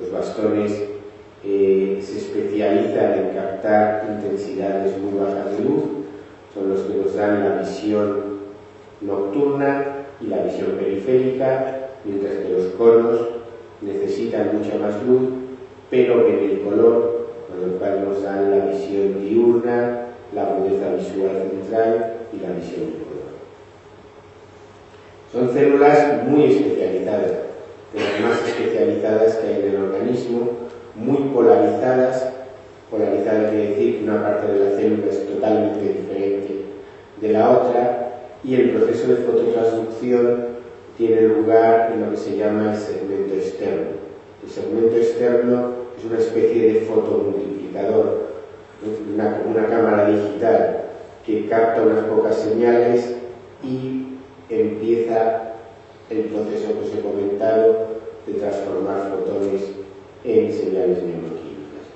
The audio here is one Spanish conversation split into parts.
Los bastones se especializan en captar intensidades muy bajas de luz, son los que nos dan la visión nocturna y la visión periférica, mientras que los conos necesitan mucha más luz, pero ven el color, con lo cual nos dan la visión diurna, la agudeza visual central y la visión de color. Son células muy especializadas, de las más especializadas que hay en el organismo, muy polarizadas. Polarizada quiere decir que una parte de la célula es totalmente diferente de la otra, y el proceso de fototransducción tiene lugar en lo que se llama el segmento externo. El segmento externo es una especie de fotomultiplicador, una cámara digital que capta unas pocas señales y empieza el proceso que os he comentado de transformar fotones en señales neuroquímicas.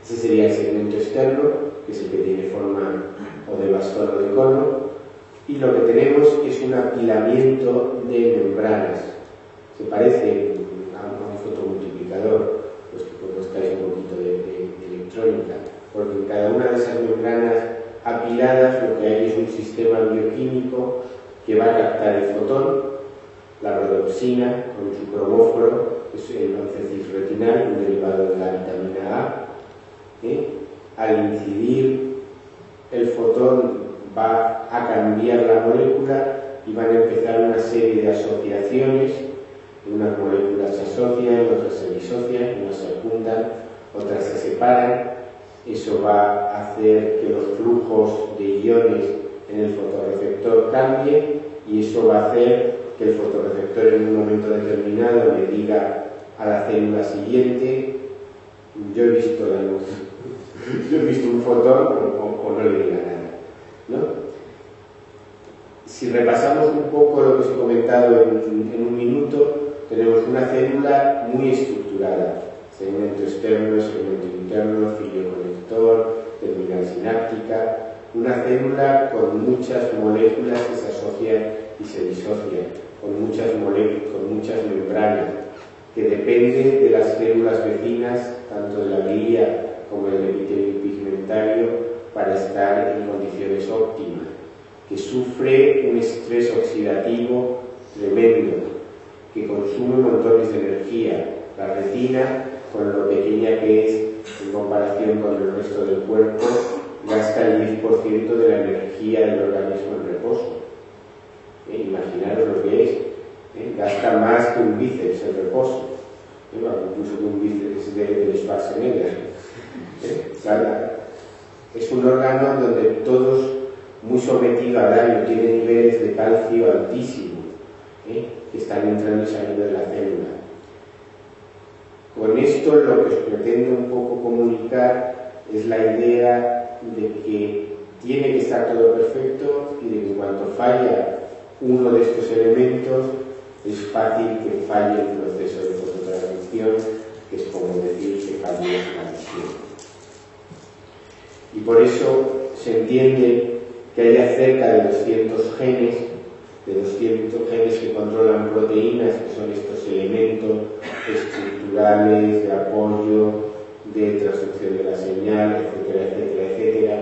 Ese sería el segmento externo, que es el que tiene forma o de bastón o de cono, y lo que tenemos es un apilamiento de membranas. Se parece a un fotomultiplicador, pues que conozcáis un poquito de electrónica, porque en cada una de esas membranas apiladas lo que hay es un sistema bioquímico que va a captar el fotón, la rodopsina con su cromóforo, que es el once-cisretinal, un derivado de la vitamina A. Al incidir el fotón va a cambiar la molécula y van a empezar una serie de asociaciones. Unas moléculas se asocian, otras se disocian, unas se juntan, otras se separan. Eso va a hacer que los flujos de iones en el fotorreceptor cambien, y eso va a hacer que el fotorreceptor en un momento determinado le diga a la célula siguiente: yo he visto la luz, yo he visto un fotón, o no le diga nada, ¿no? Si repasamos un poco lo que os he comentado en un minuto, tenemos una célula muy estructurada: segmento externo, segmento interno, cilio conector, terminal sináptica. Una célula con muchas moléculas que se asocian y se disocian, con muchas moléculas, con muchas membranas, que depende de las células vecinas, tanto de la glía como del epitelio pigmentario, para estar en condiciones óptimas, que sufre un estrés oxidativo tremendo, que consume montones de energía. La retina, con lo pequeña que es en comparación con el resto del cuerpo, gasta el 10% de la energía del organismo en reposo. Imaginaros lo que es. Gasta más que un bíceps en reposo, incluso que un bíceps de Schwarzenegger. Es un órgano donde todos, muy sometido a daño, tiene niveles de calcio altísimos, que están entrando y saliendo de la célula. Con esto lo que os pretendo un poco comunicar es la idea de que tiene que estar todo perfecto, y de que en cuanto falla uno de estos elementos es fácil que falle el proceso de fototransducción, que es como decir que falle la visión. Y por eso se entiende que haya cerca de 200 genes, que controlan proteínas, que son estos elementos estructurales, de apoyo, de transducción de la señal, etcétera, etcétera, etcétera.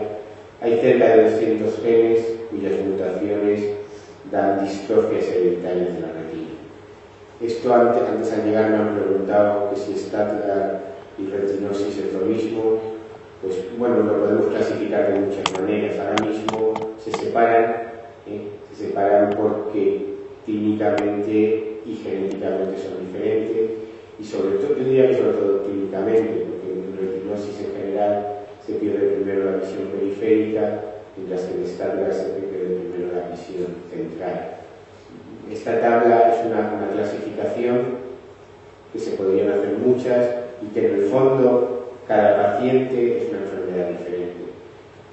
Hay cerca de 200 genes cuyas mutaciones dan distrofias hereditarias de la retina. Esto antes al llegar me han preguntado que si Stargardt y retinosis es lo mismo. Pues bueno, lo podemos clasificar de muchas maneras. Ahora mismo se separan porque clínicamente y genéticamente son diferentes, y sobre todo, yo diría que sobre todo clínicamente, porque en retinosis en general se pierde primero la visión periférica, mientras que en Stargardt se pierde primero la visión central. Esta tabla es una clasificación que se podrían hacer muchas, y que en el fondo cada paciente es una enfermedad diferente,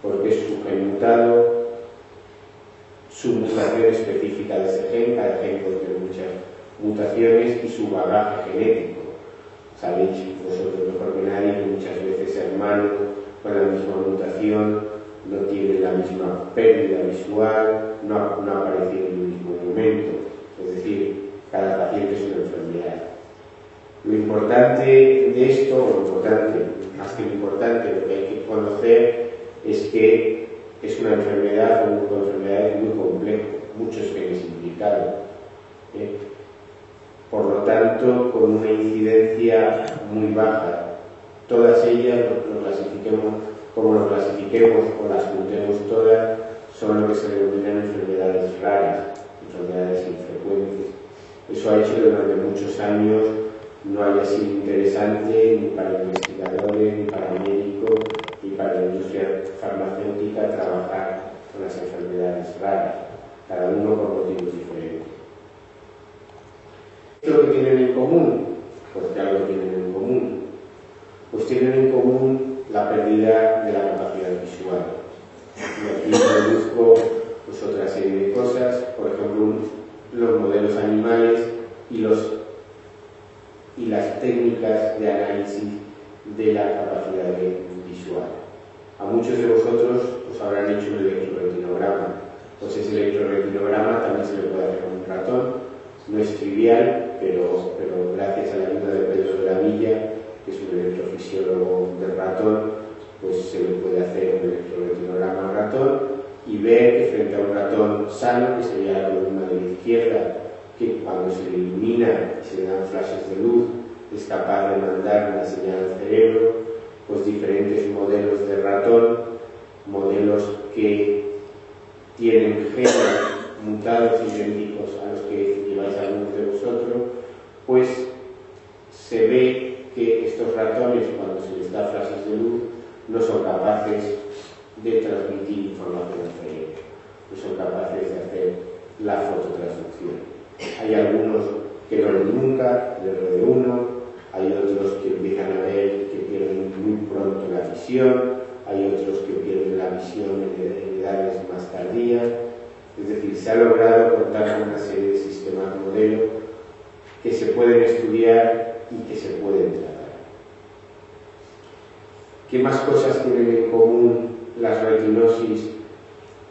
porque es su gen mutado, su mutación específica de ese gen, cada gen puede tener muchas mutaciones, y su bagaje genético. Sabéis vosotros mejor que nadie que muchas veces hermanos con la misma mutación no tienen la misma pérdida visual, no aparecen en el mismo momento. Es decir, cada paciente es una enfermedad. Lo importante de esto, o lo importante, más que lo importante, lo que hay que conocer es que es una enfermedad, un grupo de enfermedades muy complejo, muchos genes implicados. Por lo tanto, con una incidencia muy baja. Todas ellas, lo clasifiquemos como lo clasifiquemos o las juntemos todas, son lo que se denominan enfermedades raras, enfermedades infrecuentes. Eso ha hecho que durante muchos años no haya sido interesante ni para investigadores, ni para médicos, ni para la industria farmacéutica trabajar con las enfermedades raras, cada uno por motivos diferentes. ¿Qué es lo que tienen en común? Pues que algo tienen en común. Pues tienen en común la pérdida de la capacidad visual. Y aquí introduzco pues, otra serie de cosas, por ejemplo, los modelos animales y las técnicas de análisis de la capacidad visual. A muchos de vosotros os habrán hecho un electroretinograma. Pues ese electroretinograma también se le puede hacer con un ratón. No es trivial, pero gracias a la ayuda de Pedro de la Villa, que es un electrofisiólogo del ratón, pues se le puede hacer un electroretinograma al ratón y ver que frente a un ratón sano, que sería la columna de la izquierda, que cuando se le ilumina y se le dan flashes de luz, es capaz de mandar una señal al cerebro, pues diferentes modelos de ratón, modelos que tienen genes mutados idénticos a los que lleváis algunos de vosotros, pues se ve que estos ratones, cuando se les da flashes de luz, no son capaces de transmitir información al cerebro, no son capaces de hacer la fototransducción. Hay algunos que no ven nunca, dentro de uno, hay otros que empiezan a ver que pierden muy pronto la visión, hay otros que pierden la visión en edades más tardías. Es decir, se ha logrado contar con una serie de sistemas modelo que se pueden estudiar y que se pueden tratar. ¿Qué más cosas tienen en común las retinosis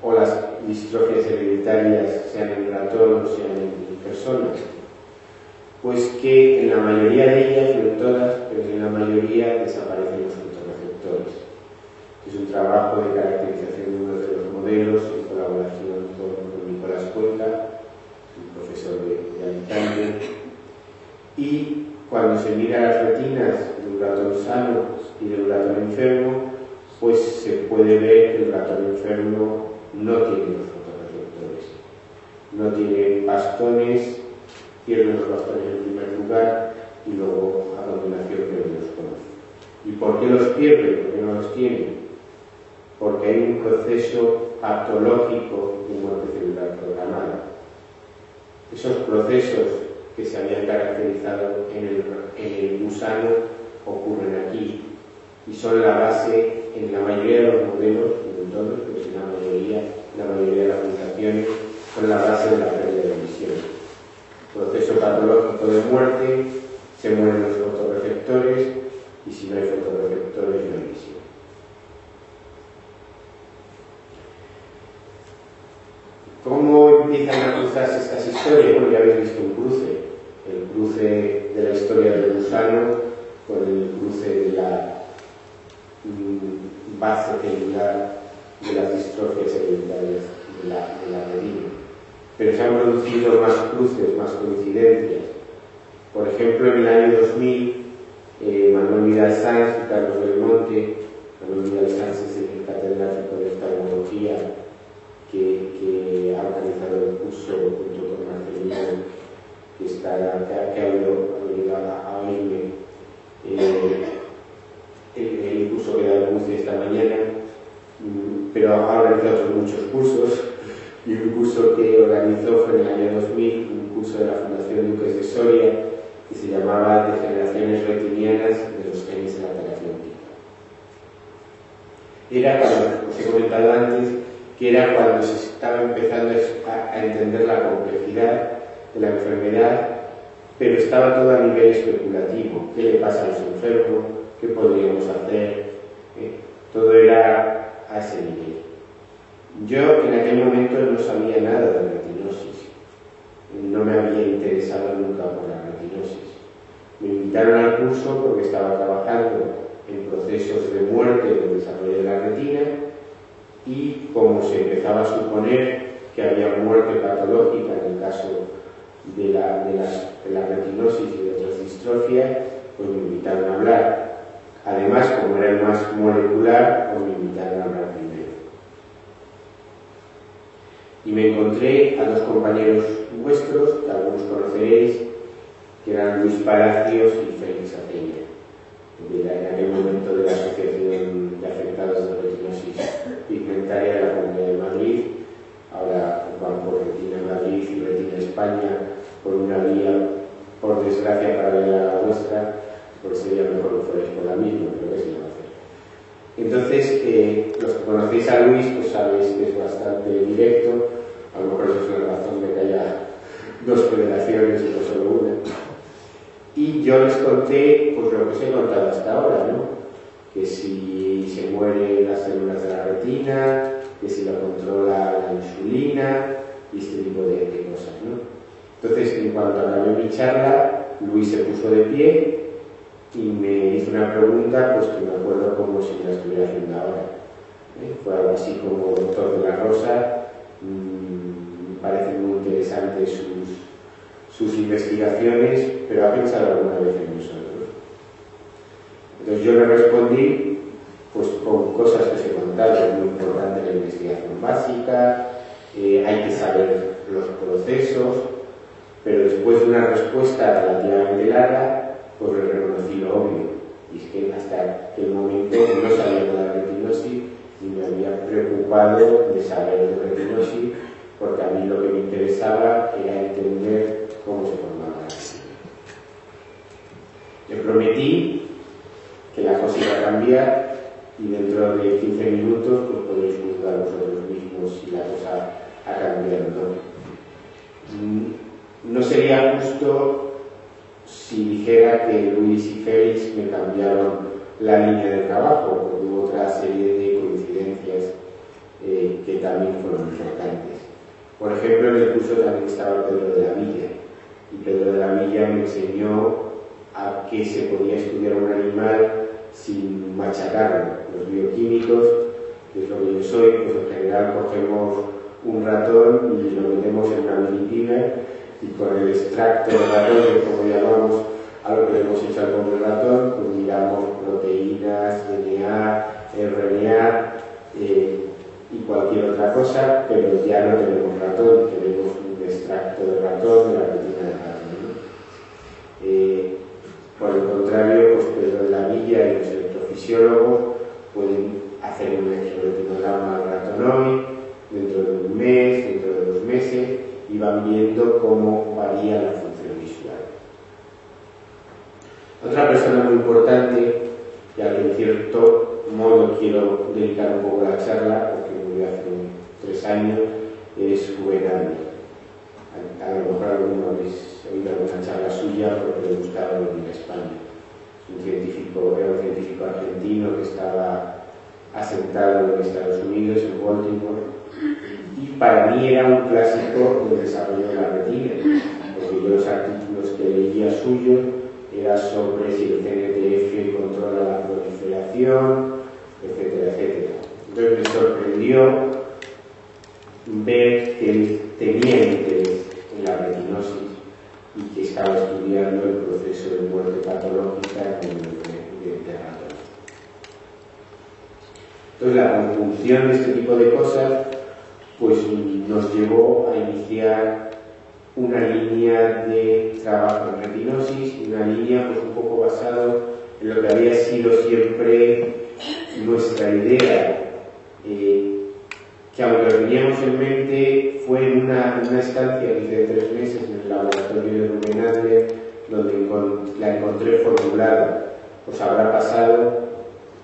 o las distrofias hereditarias, sean en ratón o sean en personas? Pues que en la mayoría de ellas, no en todas, pero en la mayoría desaparecen los fotorreceptores. Es un trabajo de caracterización de uno de los modelos en colaboración con Nicolás Cuenca, un profesor de Alicante. Y cuando se mira las retinas de un ratón sano y de un ratón enfermo, pues se puede ver que el ratón enfermo no tiene los fotorreceptores, no tiene bastones, pierde los bastones en primer lugar y luego a continuación pierde los conos. ¿Y por qué los pierde? ¿Por qué no los tiene? Porque hay un proceso patológico de muerte celular programada. Esos procesos que se habían caracterizado en el gusano ocurren aquí y son la base en la mayoría de los modelos, no en todos, pero en la mayoría de las mutaciones, son la base de la pérdida de visión. Proceso patológico de muerte, se mueren los fotorreceptores y si no hay fotorreceptores no hay visión. ¿Cómo empiezan a cruzarse estas historias? Bueno, ya habéis visto un cruce. El cruce de la historia del gusano con el cruce de la base celular de las distrofias hereditarias de la retina. Pero se han producido más cruces, más coincidencias. Por ejemplo, en el año 2000, Manuel Vidal Sanz y Carlos Belmonte, Manuel Vidal Sanz es el catedrático de oftalmología que ha organizado el curso junto con Marcelino, que ha venido a oírme el curso que da el curso esta mañana, pero ha organizado otros muchos cursos, y un curso que organizó fue en el año 2000, un curso de la Fundación Duques de Soria, que se llamaba Degeneraciones retinianas de los genes en la teleatlética. Era, como os he comentado antes, que era cuando se estaba empezando a entender la complejidad de la enfermedad, pero estaba todo a nivel especulativo. ¿Qué le pasa a los enfermos? ¿Qué podríamos hacer? Todo era a ese nivel. Yo en aquel momento no sabía nada de retinosis. No me había interesado nunca por la retinosis. Me invitaron al curso porque estaba trabajando en procesos de muerte del desarrollo de la retina y como se empezaba a suponer que había muerte patológica en el caso de la retinosis y de otras distrofias, pues me invitaron a hablar. Además, como era el más molecular, pues me invitaron a hablar primero. Y me encontré a dos compañeros vuestros, que algunos conoceréis, que eran Luis Palacios y Félix Aceña, en aquel momento de la Asociación de Afectados de Retinosis Pigmentaria de la Comunidad de Madrid. Ahora van por Retina Madrid y Retina España por una vía, por desgracia para la vuestra, porque sería mejor que fuerais por la misma, pero que se va a hacer. Entonces, los que conocéis a Luis, pues sabéis que es bastante directo. A lo mejor eso es la razón de que haya dos federaciones y no solo una. Y yo les conté pues lo que os he contado hasta ahora, ¿no? Que si se mueren las células de la retina, que si lo controla la insulina y este tipo de cosas, ¿no? Entonces, en cuanto acabé mi charla, Luis se puso de pie y me hizo una pregunta pues que me acuerdo como si me la estuviera haciendo ahora. Fue algo así como: doctor de la Rosa, me parecen muy interesantes sus investigaciones, pero ¿ha pensado alguna vez en nosotros? Entonces yo le respondí pues con cosas que os he contado. Es muy importante la investigación básica, hay que saber los procesos, pero después de una respuesta relativamente larga, pues le reconocí lo obvio, y es que hasta aquel momento no sabía de la retinosis y me había preocupado de saber de retinosis, porque a mí lo que me interesaba era entender cómo se formaba la retina. Le prometí que la cosa iba a cambiar y dentro de 15 minutos pues podréis juzgar vosotros mismos si la cosa ha cambiado o no. No sería justo si dijera que Luis y Félix me cambiaron la línea de trabajo, porque hubo otra serie de coincidencias que también fueron importantes. Por ejemplo, en el curso también estaba Pedro de la Villa, y Pedro de la Villa me enseñó a que se podía estudiar un animal sin machacarlo. Los bioquímicos, que es lo que yo soy, pues en general cogemos un ratón y lo metemos en una minipimer y con el extracto de ratón, que es como llamamos a lo que le hemos hecho al pobre ratón, pues miramos proteínas, DNA, RNA y cualquier otra cosa, pero ya no tenemos ratón, tenemos un extracto de ratón de la retina de ratón, ¿no? Por el contrario, pues Pedro de la Villa y los electrofisiólogos pueden hacer un electroretinograma ratonoide dentro de un mes, dentro de 2 meses, y van viendo cómo varía la función visual. Otra persona muy importante, y a la que en cierto modo quiero dedicar un poco la charla, porque murió hace 3 años, es Rubén Adler. A lo mejor alguno habéis oído alguna charla suya porque le gustaba venir a España. Era un científico argentino que estaba asentado en Estados Unidos, en Baltimore, y para mí era un clásico del desarrollo de la retina, porque yo los artículos que leía suyos era sobre si el CNTF controla la proliferación, etcétera, etcétera. Entonces me sorprendió ver que él tenía interés en la retinosis y que estaba estudiando el proceso de muerte patológica en el ratón. Entonces la conjunción de este tipo de cosas pues nos llevó a iniciar una línea de trabajo en retinosis, una línea pues un poco basado en lo que había sido siempre nuestra idea, que aunque lo teníamos en mente, fue en una estancia que hice de 3 meses en el laboratorio de Rubén Adler, donde la encontré formulada. Os habrá pasado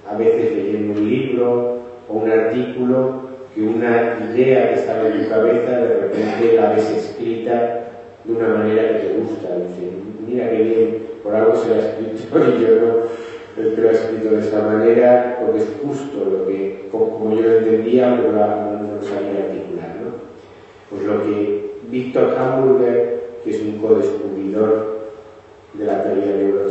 a veces leyendo un libro o un artículo que una idea que estaba en tu cabeza de repente la ves escrita de una manera que te gusta. Dices, mira qué bien, por algo se lo ha escrito y yo no. El que lo ha escrito de esta manera porque es justo lo que, como yo lo entendía, pero no lo sabía articular, ¿no? Pues lo que Victor Hamburger, que es un co-descubridor de la teoría neurológica,